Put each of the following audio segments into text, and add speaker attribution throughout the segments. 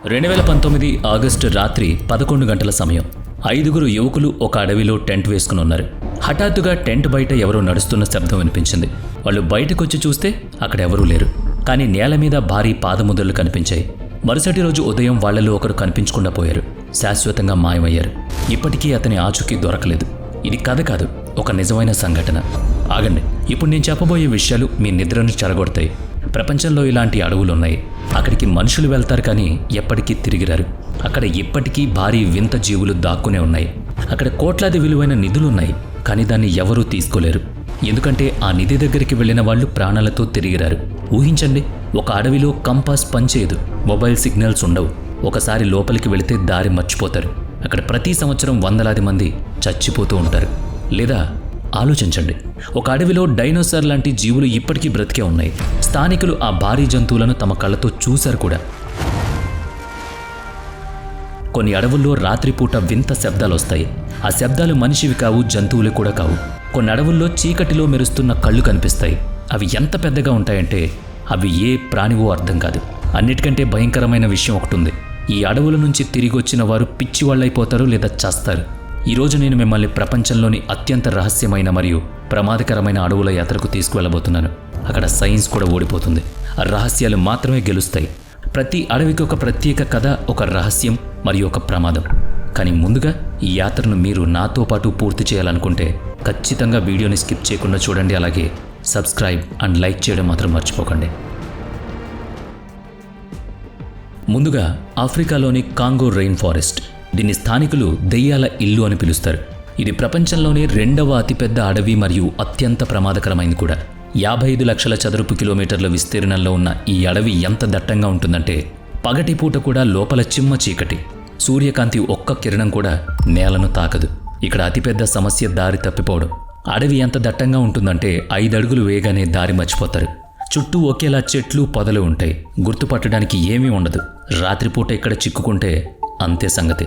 Speaker 1: 2019 August రాత్రి 11 గంటల సమయం. 5 యువకులు ఒక అడవిలో టెంట్ వేసుకుని ఉన్నారు. హఠాత్తుగా టెంట్ బయట ఎవరో నడుస్తున్న శబ్దం వినిపించింది. వాళ్ళు బయటకొచ్చి చూస్తే అక్కడ ఎవరూ లేరు. కానీ నేల మీద భారీ పాదముద్రలు కనిపించాయి. మరుసటి రోజు ఉదయం వాళ్లలో ఒకరు కనిపించకుండా పోయారు. శాశ్వతంగా మాయమయ్యారు. ఇప్పటికీ అతని ఆచూకీ దొరకలేదు. ఇది కథ కాదు, ఒక నిజమైన సంఘటన. ఆగండి, ఇప్పుడు నేను చెప్పబోయే విషయాలు మీ నిద్రను చెరగొడతాయి. ప్రపంచంలో ఇలాంటి అడవులున్నాయి. అక్కడికి మనుషులు వెళ్తారు కానీ ఎప్పటికీ తిరిగిరారు. అక్కడ ఇప్పటికీ భారీ వింత జీవులు దాక్కునే ఉన్నాయి. అక్కడ కోట్లాది విలువైన నిధులున్నాయి, కానీ దాన్ని ఎవరూ తీసుకోలేరు. ఎందుకంటే ఆ నిధి దగ్గరికి వెళ్ళిన వాళ్ళు ప్రాణాలతో తిరిగిరారు. ఊహించండి, ఒక అడవిలో కంపాస్ పనిచేయదు, మొబైల్ సిగ్నల్స్ ఉండవు. ఒకసారి లోపలికి వెళితే దారి మర్చిపోతారు. అక్కడ ప్రతి సంవత్సరం వందలాది మంది చచ్చిపోతూ ఉంటారు. లేదా ఆలోచించండి, ఒక అడవిలో డైనోసార్ లాంటి జీవులు ఇప్పటికీ బ్రతికే ఉన్నాయి. స్థానికులు ఆ భారీ జంతువులను తమ కళ్ళతో చూశారు కూడా. కొన్ని అడవుల్లో రాత్రిపూట వింత శబ్దాలు వస్తాయి. ఆ శబ్దాలు మనిషివి కావు, జంతువులు కూడా కావు. కొన్ని అడవుల్లో చీకటిలో మెరుస్తున్న కళ్ళు కనిపిస్తాయి. అవి ఎంత పెద్దగా ఉంటాయంటే అవి ఏ ప్రాణివో అర్థం కాదు. అన్నిటికంటే భయంకరమైన విషయం ఒకటి ఉంది. ఈ అడవుల నుంచి తిరిగి వచ్చిన వారు పిచ్చివాళ్ళైపోతారు లేదా చస్తారు. ఈరోజు నేను మిమ్మల్ని ప్రపంచంలోని అత్యంత రహస్యమైన మరియు ప్రమాదకరమైన అడవుల యాత్రకు తీసుకువెళ్ళబోతున్నాను. అక్కడ సైన్స్ కూడా ఓడిపోతుంది. ఆ రహస్యాలు మాత్రమే గెలుస్తాయి. ప్రతి అడవికి ఒక ప్రత్యేక కథ, ఒక రహస్యం మరియు ఒక ప్రమాదం. కానీ ముందుగా ఈ యాత్రను మీరు నాతో పాటు పూర్తి చేయాలనుకుంటే ఖచ్చితంగా వీడియోని స్కిప్ చేయకుండా చూడండి. అలాగే సబ్స్క్రైబ్ అండ్ లైక్ చేయడం మాత్రం మర్చిపోకండి. ముందుగా ఆఫ్రికాలోని కాంగో రెయిన్ ఫారెస్ట్. దీన్ని స్థానికులు దెయ్యాల ఇల్లు అని పిలుస్తారు. ఇది ప్రపంచంలోనే 2వ అతిపెద్ద అడవి మరియు అత్యంత ప్రమాదకరమైంది కూడా. 55 లక్షల చదరపు కిలోమీటర్ల విస్తీర్ణంలో ఉన్న ఈ అడవి ఎంత దట్టంగా ఉంటుందంటే పగటిపూట కూడా లోపల చిమ్మ చీకటి. సూర్యకాంతి ఒక్క కిరణం కూడా నేలను తాకదు. ఇక్కడ అతిపెద్ద సమస్య దారి తప్పిపోవడం. అడవి ఎంత దట్టంగా ఉంటుందంటే 5 అడుగులు వేయగానే దారి మర్చిపోతారు. చుట్టూ ఒకేలా చెట్లు పొదలు ఉంటాయి. గుర్తుపట్టడానికి ఏమీ ఉండదు. రాత్రిపూట ఇక్కడ చిక్కుకుంటే అంతే సంగతి.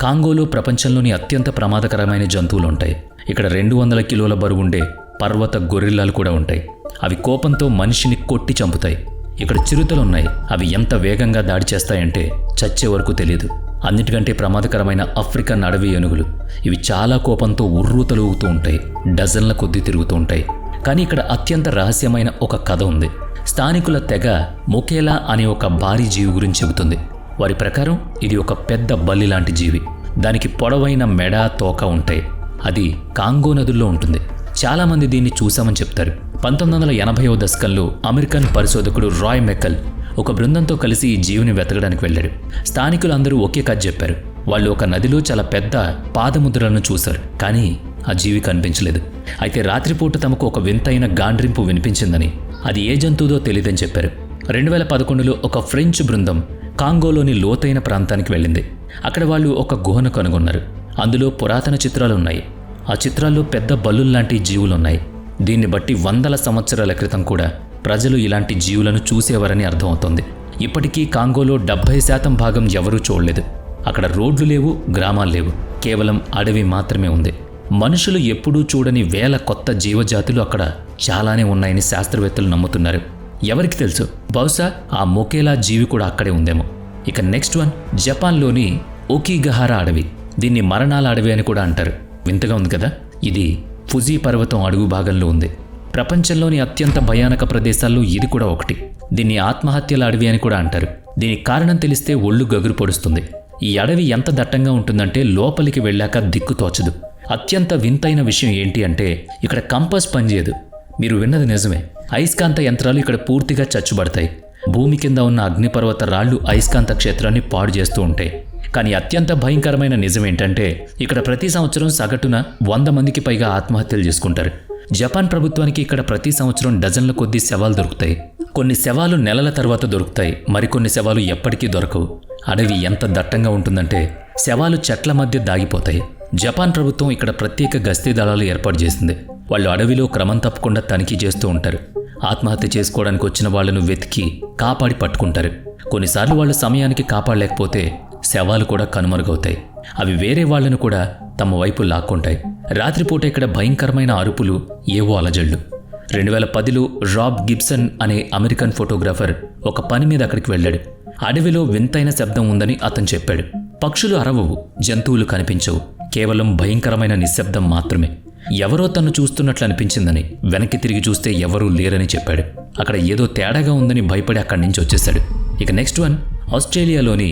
Speaker 1: కాంగోలో ప్రపంచంలోని అత్యంత ప్రమాదకరమైన జంతువులు ఉంటాయి. ఇక్కడ 200 కిలోల బరువుండే పర్వత గొరిల్లాలు కూడా ఉంటాయి. అవి కోపంతో మనిషిని కొట్టి చంపుతాయి. ఇక్కడ చిరుతలున్నాయి. అవి ఎంత వేగంగా దాడి చేస్తాయంటే చచ్చే వరకు తెలియదు. అన్నిటికంటే ప్రమాదకరమైన ఆఫ్రికన్ అడవి ఏనుగులు. ఇవి చాలా కోపంతో ఉర్రూతలూగుతూ ఉంటాయి. డజన్ల కొద్దీ తిరుగుతూ ఉంటాయి. కానీ ఇక్కడ అత్యంత రహస్యమైన ఒక కథ ఉంది. స్థానికుల తెగ మొకేలా అనే ఒక భారీ జీవి గురించి చెబుతుంది. వారి ప్రకారం ఇది ఒక పెద్ద బల్లి లాంటి జీవి. దానికి పొడవైన మెడ, తోక ఉంటాయి. అది కాంగో నదుల్లో ఉంటుంది. చాలామంది దీన్ని చూశామని చెప్తారు. 1980వ దశకంలో అమెరికన్ పరిశోధకుడు రాయ్ మెకల్ ఒక బృందంతో కలిసి ఈ జీవిని వెతకడానికి వెళ్ళాడు. స్థానికులందరూ ఒకే కథ చెప్పారు. వాళ్ళు ఒక నదిలో చాలా పెద్ద పాదముద్రలను చూశారు, కానీ ఆ జీవి కనిపించలేదు. అయితే రాత్రిపూట తమకు ఒక వింతైన గాండ్రింపు వినిపించిందని, అది ఏ జంతువుదో తెలియదని చెప్పారు. 2011లో ఒక ఫ్రెంచ్ బృందం కాంగోలోని లోతైన ప్రాంతానికి వెళ్ళింది. అక్కడ వాళ్ళు ఒక గుహను కనుగొన్నారు. అందులో పురాతన చిత్రాలు ఉన్నాయి. ఆ చిత్రాల్లో పెద్ద బల్లుల్లాంటి జీవులున్నాయి. దీన్ని బట్టి వందల సంవత్సరాల క్రితం కూడా ప్రజలు ఇలాంటి జీవులను చూసేవారని అర్థమవుతోంది. ఇప్పటికీ కాంగోలో 70% భాగం ఎవరూ చూడలేదు. అక్కడ రోడ్లు లేవు, గ్రామాలు లేవు, కేవలం అడవి మాత్రమే ఉంది. మనుషులు ఎప్పుడూ చూడని వేల కొత్త జీవజాతులు అక్కడ చాలానే ఉన్నాయని శాస్త్రవేత్తలు నమ్ముతున్నారు. ఎవరికి తెలుసు, బహుశా ఆ మొకేలా జీవి కూడా అక్కడే ఉందేమో. ఇక నెక్స్ట్ వన్, జపాన్లోని ఒకిగహారా అడవి. దీన్ని మరణాల అడవి అని కూడా అంటారు. వింతగా ఉంది కదా. ఇది ఫుజీ పర్వతం అడుగు భాగంలో ఉంది. ప్రపంచంలోని అత్యంత భయానక ప్రదేశాల్లో ఇది కూడా ఒకటి. దీన్ని ఆత్మహత్యల అడవి అని కూడా అంటారు. దీనికి కారణం తెలిస్తే ఒళ్ళు గగురు పొడుస్తుంది. ఈ అడవి ఎంత దట్టంగా ఉంటుందంటే లోపలికి వెళ్ళాక దిక్కు తోచదు. అత్యంత వింతైన విషయం ఏంటి అంటే ఇక్కడ కంపాస్ పనిచేయదు. మీరు విన్నది నిజమే. అయస్కాంత యంత్రాలు ఇక్కడ పూర్తిగా చచ్చుబడతాయి. భూమి కింద ఉన్న అగ్నిపర్వత రాళ్లు అయస్కాంత క్షేత్రాన్ని పాడు చేస్తూ ఉంటాయి. కానీ అత్యంత భయంకరమైన నిజం ఏంటంటే ఇక్కడ ప్రతి సంవత్సరం సగటున 100 మందికి పైగా ఆత్మహత్యలు చేసుకుంటారు. జపాన్ ప్రభుత్వానికి ఇక్కడ ప్రతి సంవత్సరం డజన్ల కొద్దీ శవాలు దొరుకుతాయి. కొన్ని శవాలు నెలల తర్వాత దొరుకుతాయి, మరికొన్ని శవాలు ఎప్పటికీ దొరకవు. అడవి ఎంత దట్టంగా ఉంటుందంటే శవాలు చెట్ల మధ్య దాగిపోతాయి. జపాన్ ప్రభుత్వం ఇక్కడ ప్రత్యేక గస్తీ దళాలు ఏర్పాటు చేసింది. వాళ్ళు అడవిలో క్రమం తప్పకుండా తనిఖీ చేస్తూ ఉంటారు. ఆత్మహత్య చేసుకోవడానికి వచ్చిన వాళ్లను వెతికి కాపాడి పట్టుకుంటారు. కొన్నిసార్లు వాళ్ళు సమయానికి కాపాడలేకపోతే శవాలు కూడా కనుమరుగవుతాయి. అవి వేరే వాళ్లను కూడా తమ వైపు లాక్కుంటాయి. రాత్రిపూట ఇక్కడ భయంకరమైన అరుపులు, ఏవో అలజళ్ళు. 2010లో రాబ్ గిబ్సన్ అనే అమెరికన్ ఫోటోగ్రాఫర్ ఒక పని మీద అక్కడికి వెళ్ళాడు. అడవిలో వింతైన శబ్దం ఉందని అతను చెప్పాడు. పక్షులు అరవవు, జంతువులు కనిపించవు, కేవలం భయంకరమైన నిశ్శబ్దం మాత్రమే. ఎవరో తను చూస్తున్నట్లు అనిపించిందని, వెనక్కి తిరిగి చూస్తే ఎవరూ లేరని చెప్పాడు. అక్కడ ఏదో తేడాగా ఉందని భయపడి అక్కడి నుంచి వచ్చేశాడు. ఇక నెక్స్ట్ వన్, ఆస్ట్రేలియాలోని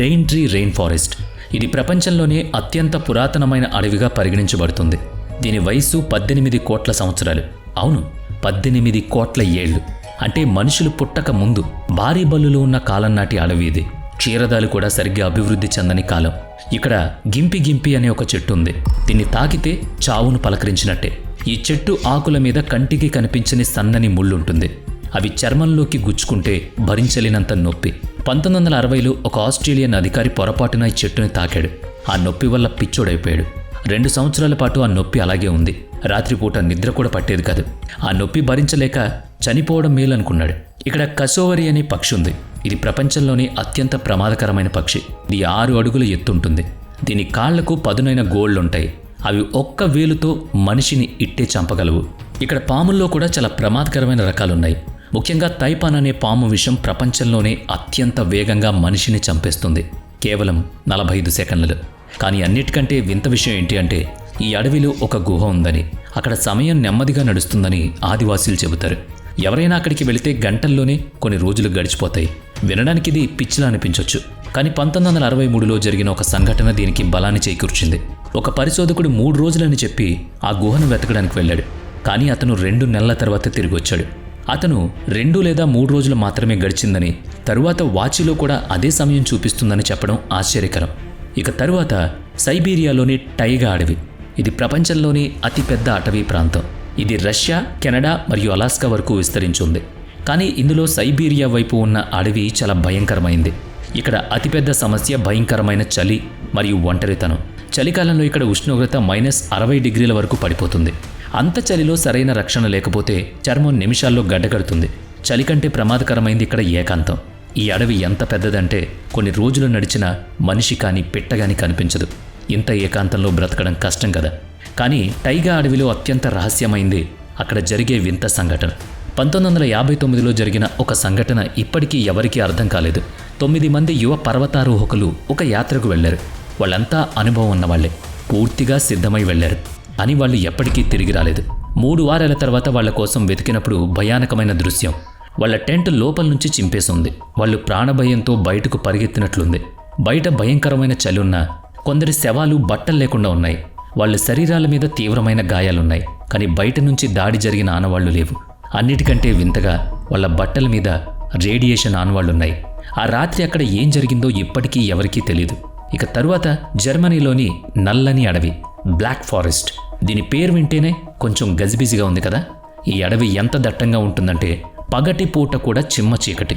Speaker 1: డెయిన్ట్రీ రెయిన్ ఫారెస్ట్. ఇది ప్రపంచంలోనే అత్యంత పురాతనమైన అడవిగా పరిగణించబడుతుంది. దీని వయస్సు 18 కోట్ల సంవత్సరాలు. అవును, 18 కోట్ల ఏళ్లు. అంటే మనుషులు పుట్టక ముందు భారీ బల్లులు ఉన్న కాలం నాటి అడవి ఇది. క్షీరదాలు కూడా సరిగ్గా అభివృద్ధి చెందని కాలం. ఇక్కడ గింపి అనే ఒక చెట్టు ఉంది. దీన్ని తాకితే చావును పలకరించినట్టే. ఈ చెట్టు ఆకుల మీద కంటికి కనిపించని సన్నని ముళ్ళుంటుంది. అవి చర్మంలోకి గుచ్చుకుంటే భరించలేనంత నొప్పి. 1960లో ఒక ఆస్ట్రేలియన్ అధికారి పొరపాటున ఈ చెట్టుని తాకాడు. ఆ నొప్పి వల్ల పిచ్చోడైపోయాడు. 2 సంవత్సరాల పాటు ఆ నొప్పి అలాగే ఉంది. రాత్రిపూట నిద్ర కూడా పట్టేది కాదు. ఆ నొప్పి భరించలేక చనిపోవడం మేలనుకున్నాడు. ఇక్కడ కసోవరి అనే పక్షి ఉంది. ఇది ప్రపంచంలోనే అత్యంత ప్రమాదకరమైన పక్షి. ఇది 6 అడుగుల ఎత్తుంటుంది. దీని కాళ్లకు పదునైన గోళ్లుంటాయి. అవి ఒక్క వేలుతో మనిషిని ఇట్టే చంపగలవు. ఇక్కడ పాముల్లో కూడా చాలా ప్రమాదకరమైన రకాలున్నాయి. ముఖ్యంగా తైపాన్ అనే పాము విషం ప్రపంచంలోనే అత్యంత వేగంగా మనిషిని చంపేస్తుంది, కేవలం 45 సెకండ్లు. కానీ అన్నిటికంటే వింత విషయం ఏంటి అంటే, ఈ అడవిలో ఒక గుహ ఉందని, అక్కడ సమయం నెమ్మదిగా నడుస్తుందని ఆదివాసీలు చెబుతారు. ఎవరైనా అక్కడికి వెళితే గంటల్లోనే కొన్ని రోజులు గడిచిపోతాయి. వినడానికి ఇది పిచ్చిలా అనిపించవచ్చు, కానీ 1963లో జరిగిన ఒక సంఘటన దీనికి బలాన్ని చేకూర్చింది. ఒక పరిశోధకుడు 3 రోజులని చెప్పి ఆ గుహను వెతకడానికి వెళ్ళాడు. కానీ అతను 2 నెలల తర్వాత తిరిగి వచ్చాడు. అతను 2 లేదా 3 రోజులు మాత్రమే గడిచిందని, తరువాత వాచిలో కూడా అదే సమయం చూపిస్తుందని చెప్పడం ఆశ్చర్యకరం. ఇక తరువాత సైబీరియాలోని టైగా అడవి. ఇది ప్రపంచంలోని అతిపెద్ద అటవీ ప్రాంతం. ఇది రష్యా, కెనడా మరియు అలాస్కా వరకు విస్తరించింది. కానీ ఇందులో సైబీరియా వైపు ఉన్న అడవి చాలా భయంకరమైంది. ఇక్కడ అతిపెద్ద సమస్య భయంకరమైన చలి మరియు ఒంటరితనం. చలికాలంలో ఇక్కడ ఉష్ణోగ్రత -60 డిగ్రీల వరకు పడిపోతుంది. అంత చలిలో సరైన రక్షణ లేకపోతే చర్మం నిమిషాల్లో గడ్డకడుతుంది. చలి కంటే ప్రమాదకరమైంది ఇక్కడ ఏకాంతం. ఈ అడవి ఎంత పెద్దదంటే కొన్ని రోజులు నడిచిన మనిషి కానీ పిట్ట కానీ కనిపించదు. ఇంత ఏకాంతంలో బ్రతకడం కష్టం కదా. కానీ టైగా అడవిలో అత్యంత రహస్యమైంది అక్కడ జరిగే వింత సంఘటన. 1959లో జరిగిన ఒక సంఘటన ఇప్పటికీ ఎవరికీ అర్థం కాలేదు. 9 మంది యువ పర్వతారోహకులు ఒక యాత్రకు వెళ్లారు. వాళ్ళంతా అనుభవం ఉన్నవాళ్లే, పూర్తిగా సిద్ధమై వెళ్లారు. అని వాళ్ళు ఎప్పటికీ తిరిగి రాలేదు. 3 వారాల తర్వాత వాళ్ల కోసం వెతికినప్పుడు భయానకమైన దృశ్యం. వాళ్ల టెంట్ లోపల నుంచి చింపేసింది. వాళ్ళు ప్రాణభయంతో బయటకు పరిగెత్తినట్లుంది. బయట భయంకరమైన చలి ఉన్నా కొందరి శవాలు బట్టలు లేకుండా ఉన్నాయి. వాళ్ళ శరీరాల మీద తీవ్రమైన గాయాలున్నాయి, కానీ బయట నుంచి దాడి జరిగిన ఆనవాళ్లు లేవు. అన్నిటికంటే వింతగా వాళ్ళ బట్టల మీద రేడియేషన్ ఆనవాళ్లున్నాయి. ఆ రాత్రి అక్కడ ఏం జరిగిందో ఇప్పటికీ ఎవరికీ తెలియదు. ఇక తరువాత జర్మనీలోని నల్లని అడవి, బ్లాక్ ఫారెస్ట్. దీని పేరు వింటేనే కొంచెం గజిబిజిగా ఉంది కదా. ఈ అడవి ఎంత దట్టంగా ఉంటుందంటే పగటి పూట కూడా చిమ్మ చీకటి.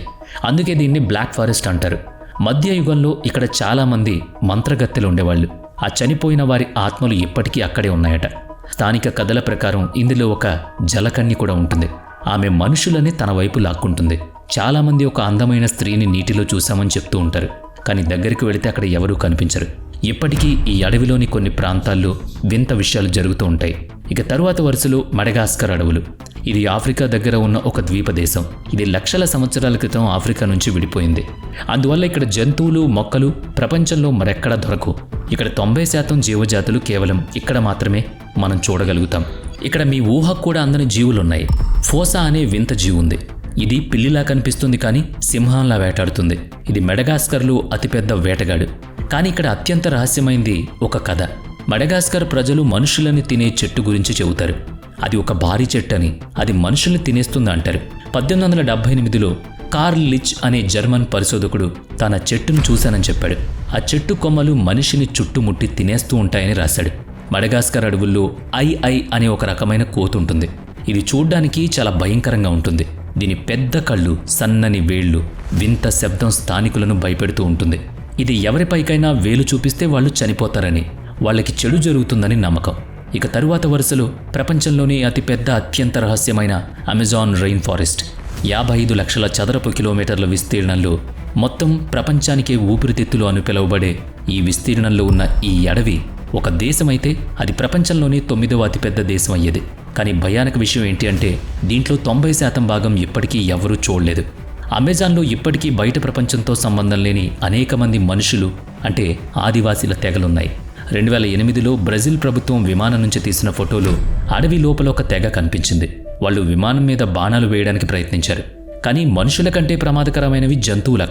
Speaker 1: అందుకే దీన్ని బ్లాక్ ఫారెస్ట్ అంటారు. మధ్య యుగంలో ఇక్కడ చాలామంది మంత్రగత్తెలు ఉండేవాళ్ళు. ఆ చనిపోయిన వారి ఆత్మలు ఇప్పటికీ అక్కడే ఉన్నాయట. స్థానిక కథల ప్రకారం ఇందులో ఒక జలకన్య కూడా ఉంటుంది. ఆమె మనుషులని తన వైపు లాక్కుంటుంది. చాలామంది ఒక అందమైన స్త్రీని నీటిలో చూశామని చెప్తూ ఉంటారు, కానీ దగ్గరికి వెళితే అక్కడ ఎవరూ కనిపించరు. ఇప్పటికీ ఈ అడవిలోని కొన్ని ప్రాంతాల్లో వింత విషయాలు జరుగుతూ ఉంటాయి. ఇక తరువాత వరుసలో మడగాస్కర్ అడవులు. ఇది ఆఫ్రికా దగ్గర ఉన్న ఒక ద్వీప దేశం. ఇది లక్షల సంవత్సరాల క్రితం ఆఫ్రికా నుంచి విడిపోయింది. అందువల్ల ఇక్కడ జంతువులు, మొక్కలు ప్రపంచంలో మరెక్కడా దొరకవు. ఇక్కడ 90% జీవజాతులు కేవలం ఇక్కడ మాత్రమే మనం చూడగలుగుతాం. ఇక్కడ మీ ఊహకు కూడా అందని జీవులున్నాయి. ఫోసా అనే వింత జీవి ఉంది. ఇది పిల్లిలా కనిపిస్తుంది, కానీ సింహంలా వేటాడుతుంది. ఇది మడగాస్కర్లో అతిపెద్ద వేటగాడు. కానీ ఇక్కడ అత్యంత రహస్యమైంది ఒక కథ. మడగాస్కర్ ప్రజలు మనుషులని తినే చెట్టు గురించి చెబుతారు. అది ఒక భారీ చెట్టు అని, అది మనుషుల్ని తినేస్తుంది అంటారు. 1878లో కార్ల్ లిచ్ అనే జర్మన్ పరిశోధకుడు తన చెట్టును చూశానని చెప్పాడు. ఆ చెట్టు కొమ్మలు మనిషిని చుట్టుముట్టి తినేస్తూ ఉంటాయని రాశాడు. మడగాస్కర్ అడవుల్లో ఐ అనే ఒక రకమైన కోతి ఉంటుంది. ఇది చూడ్డానికి చాలా భయంకరంగా ఉంటుంది. దీని పెద్ద కళ్ళు, సన్నని వేళ్లు, వింత శబ్దం స్థానికులను భయపెడుతూ ఉంటుంది. ఇది ఎవరిపైకైనా వేలు చూపిస్తే వాళ్ళు చనిపోతారని, వాళ్ళకి చెడు జరుగుతుందని నమ్మకం. ఇక తరువాత వరుసలో ప్రపంచంలోనే అతిపెద్ద అత్యంత రహస్యమైన అమెజాన్ రెయిన్ ఫారెస్ట్. 55 లక్షల చదరపు కిలోమీటర్ల విస్తీర్ణంలో, మొత్తం ప్రపంచానికే ఊపిరితిత్తులు అని పిలువబడే ఈ విస్తీర్ణంలో ఉన్న ఈ అడవి ఒక దేశమైతే అది ప్రపంచంలోనే 9వ అతిపెద్ద దేశం అయ్యేది. కానీ భయానక విషయం ఏంటి అంటే దీంట్లో 90% భాగం ఇప్పటికీ ఎవరూ చూడలేదు. అమెజాన్లో ఇప్పటికీ బయట ప్రపంచంతో సంబంధం లేని అనేక మంది మనుషులు అంటే ఆదివాసీల తెగలున్నాయి. 2008లో బ్రెజిల్ ప్రభుత్వం విమానం నుంచి తీసిన ఫోటోలో అడవి లోపల ఒక తెగ కనిపించింది. వాళ్ళు విమానం మీద బాణాలు వేయడానికి ప్రయత్నించారు. కానీ మనుషుల కంటే ప్రమాదకరమైనవి జంతువులు.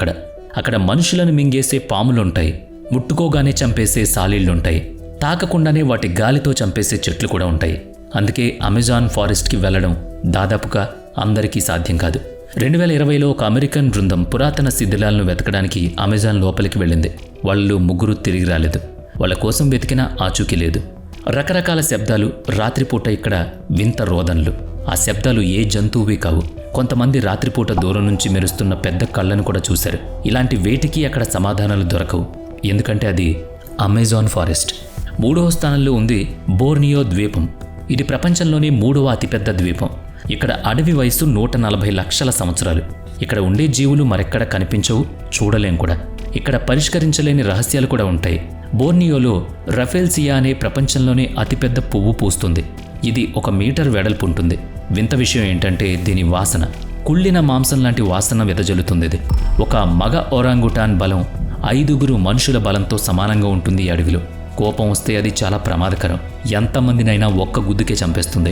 Speaker 1: అక్కడ మనుషులను మింగేసే పాములుంటాయి, ముట్టుకోగానే చంపేసే సాలీళ్లుంటాయి, తాకకుండానే వాటి గాలితో చంపేసే చెట్లు కూడా ఉంటాయి. అందుకే అమెజాన్ ఫారెస్ట్కి వెళ్లడం దాదాపుగా అందరికీ సాధ్యం కాదు. 2020లో ఒక అమెరికన్ బృందం పురాతన శిథిలాలను వెతకడానికి అమెజాన్ లోపలికి వెళ్ళింది. వాళ్ళు 3 తిరిగి రాలేదు. వాళ్ళ కోసం వెతికినా ఆచూకీ లేదు. రకరకాల శబ్దాలు, రాత్రిపూట ఇక్కడ వింత రోదనలు. ఆ శబ్దాలు ఏ జంతువువి కావు. కొంతమంది రాత్రిపూట దూరం నుంచి మెరుస్తున్న పెద్ద కళ్ళను కూడా చూశారు. ఇలాంటి వేటికి అక్కడ సమాధానాలు దొరకవు. ఎందుకంటే అది అమెజాన్ ఫారెస్ట్. 3వ స్థానంలో ఉంది బోర్నియో ద్వీపం. ఇది ప్రపంచంలోనే 3వ అతిపెద్ద ద్వీపం. ఇక్కడ అడవి వయసు 140 లక్షల సంవత్సరాలు. ఇక్కడ ఉండే జీవులు మరెక్కడ కనిపించవు, చూడలేం కూడా. ఇక్కడ పరిష్కరించలేని రహస్యాలు కూడా ఉంటాయి. బోర్నియోలో రఫెల్సియా అనే ప్రపంచంలోనే అతిపెద్ద పువ్వు పూస్తుంది. ఇది 1 మీటర్ వెడల్పు ఉంటుంది. వింత విషయం ఏంటంటే దీని వాసన కుళ్ళిన మాంసం లాంటి వాసన వెదజల్లుతుంది. ఇది ఒక మగ ఒరాంగుటాన్ బలం 5 మనుషుల బలంతో సమానంగా ఉంటుంది. ఈ అడవిలో కోపం వస్తే అది చాలా ప్రమాదకరం. ఎంతమందినైనా ఒక్క గుద్దుకే చంపేస్తుంది.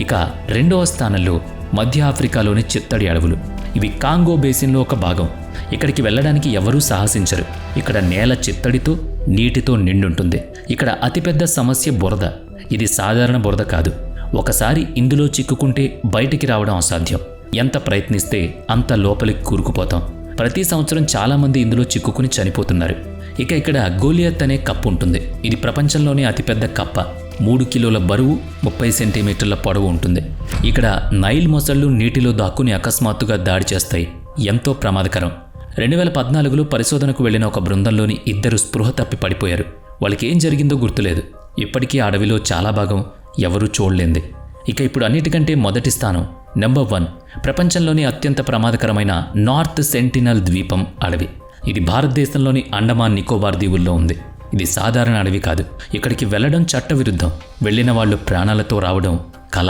Speaker 1: ఇక 2వ స్థానంలో మధ్య ఆఫ్రికాలోని చిత్తడి అడవులు. ఇవి కాంగో బేసిన్లో ఒక భాగం. ఇక్కడికి వెళ్ళడానికి ఎవరూ సాహసించరు. ఇక్కడ నేల చిత్తడితో, నీటితో నిండుంటుంది. ఇక్కడ అతిపెద్ద సమస్య బురద. ఇది సాధారణ బురద కాదు. ఒకసారి ఇందులో చిక్కుకుంటే బయటికి రావడం అసాధ్యం. ఎంత ప్రయత్నిస్తే అంత లోపలికి కూరుకుపోతాం. ప్రతి సంవత్సరం చాలామంది ఇందులో చిక్కుకుని చనిపోతున్నారు. ఇక ఇక్కడ గోలియత్ అనే కప్ప ఉంటుంది. ఇది ప్రపంచంలోనే అతిపెద్ద కప్ప. 3 కిలోల బరువు, 30 సెంటీమీటర్ల పొడవు ఉంటుంది. ఇక్కడ నైల్ మొసళ్ళు నీటిలో దాక్కుని అకస్మాత్తుగా దాడి చేస్తాయి. ఎంతో ప్రమాదకరం. 2014లో పరిశోధనకు వెళ్లిన ఒక బృందంలోని 2 స్పృహ తప్పి పడిపోయారు. వాళ్ళకి ఏం జరిగిందో గుర్తులేదు. ఇప్పటికీ అడవిలో చాలా భాగం ఎవరూ చూడలేంది. ఇక ఇప్పుడు అన్నిటికంటే మొదటి స్థానం నెంబర్ 1 ప్రపంచంలోని అత్యంత ప్రమాదకరమైన నార్త్ సెంటినల్ ద్వీపం అడవి. ఇది భారతదేశంలోని అండమాన్ నికోబార్ దీవుల్లో ఉంది. ఇది సాధారణ అడవి కాదు. ఇక్కడికి వెళ్లడం చట్టవిరుద్ధం. వెళ్లిన వాళ్ళు ప్రాణాలతో రావడం కళ.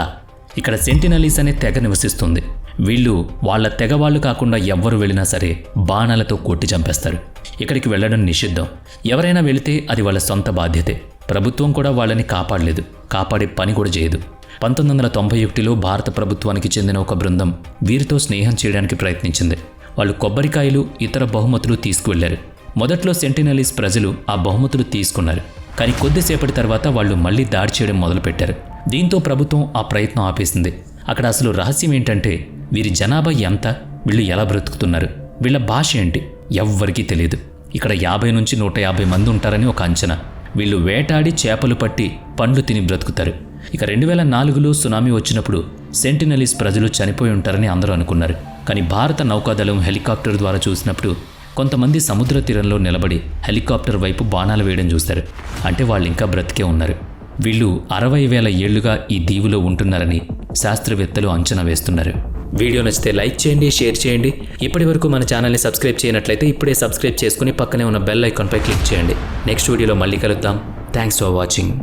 Speaker 1: ఇక్కడ సెంటినలీస్ అనే తెగ నివసిస్తుంది. వీళ్ళు వాళ్ళ తెగ వాళ్ళు కాకుండా ఎవ్వరు వెళ్ళినా సరే బాణాలతో కొట్టి చంపేస్తారు. ఇక్కడికి వెళ్లడం నిషిద్ధం. ఎవరైనా వెళితే అది వాళ్ళ సొంత బాధ్యతే. ప్రభుత్వం కూడా వాళ్ళని కాపాడలేదు, కాపాడే పని కూడా చేయదు. 1991లో భారత ప్రభుత్వానికి చెందిన ఒక బృందం వీరితో స్నేహం చేయడానికి ప్రయత్నించింది. వాళ్ళు కొబ్బరికాయలు, ఇతర బహుమతులు తీసుకువెళ్లారు. మొదట్లో సెంటినలీస్ ప్రజలు ఆ బహుమతులు తీసుకున్నారు. కానీ కొద్దిసేపటి తర్వాత వాళ్ళు మళ్లీ దాడి చేయడం మొదలుపెట్టారు. దీంతో ప్రభుత్వం ఆ ప్రయత్నం ఆపేసింది. అక్కడ అసలు రహస్యం ఏంటంటే వీరి జనాభా ఎంత, వీళ్ళు ఎలా బ్రతుకుతున్నారు, వీళ్ళ భాష ఏంటి ఎవ్వరికీ తెలియదు. ఇక్కడ 50 నుంచి 150 మంది ఉంటారని ఒక అంచనా. వీళ్ళు వేటాడి చేపలు పట్టి పండ్లు తిని బ్రతుకుతారు. ఇక 2004లో సునామీ వచ్చినప్పుడు సెంటినలీస్ ప్రజలు చనిపోయి ఉంటారని అందరూ అనుకున్నారు. కానీ భారత నౌకాదళం హెలికాప్టర్ ద్వారా చూసినప్పుడు కొంతమంది సముద్ర తీరంలో నిలబడి హెలికాప్టర్ వైపు బాణాలు వేయడం చూశారు. అంటే వాళ్ళు ఇంకా బ్రతికే ఉన్నారు. వీళ్ళు 60,000 ఏళ్లుగా ఈ దీవులో ఉంటున్నారని శాస్త్రవేత్తలు అంచనా వేస్తున్నారు. వీడియో నచ్చితే లైక్ చేయండి, షేర్ చేయండి. ఇప్పటి వరకు మన ఛానల్ని సబ్స్క్రైబ్ చేయనట్లయితే ఇప్పుడే సబ్స్క్రైబ్ చేసుకుని పక్కనే ఉన్న బెల్ ఐకాన్పై క్లిక్ చేయండి. నెక్స్ట్ వీడియోలో మళ్ళీ కలుద్దాం. Thanks for watching.